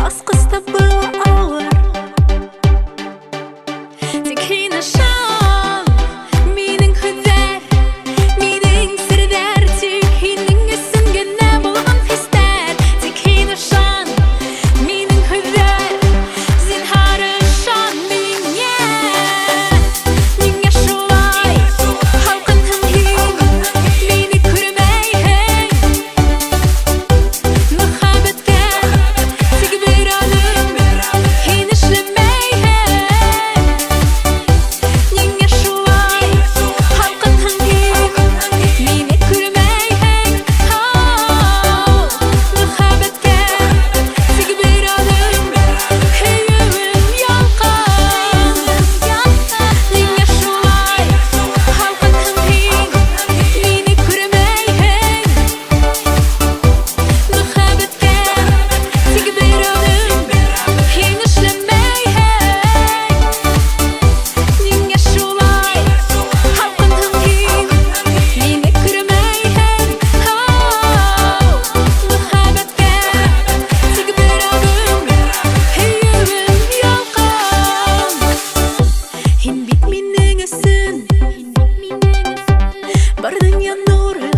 басқысы бұл ауыр. Тек қинашан менің хүдер, менің сірдер, тек хинің есімген не болған хистер. Тек қинашан менің хүдер, зинхары шан мене. Неге шулай халқын тыңхин, мені көрмейін. Махаббатқа тек бір адым, хин ішлемейін. Неге шулай халқын тыңхин, мені көрмейін. Махаббатқа тек бір адым, хүйім ялқын. Неге шулай халқын тыңхин, мені көрмейін. Махаббатқа тек бір адым, хин ішлемейін. Неге шулай халқын тыңхин, мені көрмейін. Махаббатқа тек бір адым, хүйім ялқын. Хин бит менің ісін, бар дүния нұры.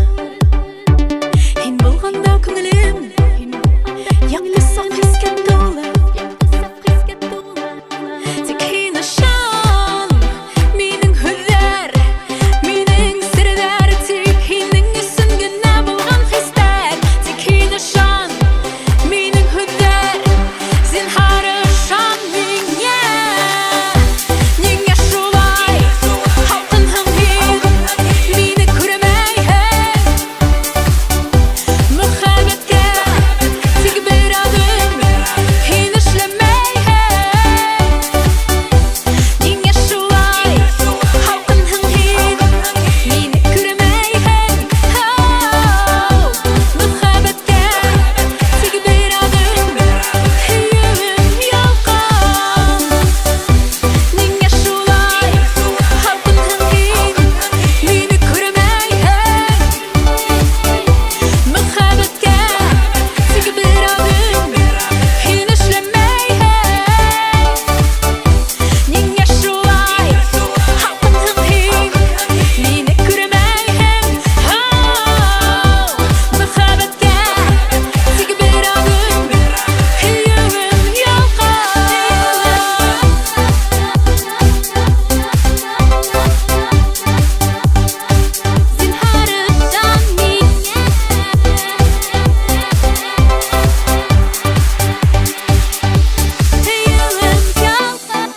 Хин болғанда көңілім яңды сақ хиске толы. Тек қинашан менің хүдер, менің сірдер, тек хинің есімген не болған хистер. Тек қинашан менің хүдер, зинхары шан мене. Неге шулай халқын тыңхин, мені көрмейін. Махаббатқа тек бір адым, хин ішлемейін. Неге шулай халқын тыңхин, мені көрмейін. Махаббатқа тек бір адым, хүйім ялқын. Неге шулай халқын тыңхин, мені көрмейін. Махаббатқа тек бір адым, хин ішлемейін. Неге шулай халқын тыңхин, мені көрмейін. Махаббатқа тек бір адым, хүйім ялқын. Зинхары шан мене. Хүйім ялқын.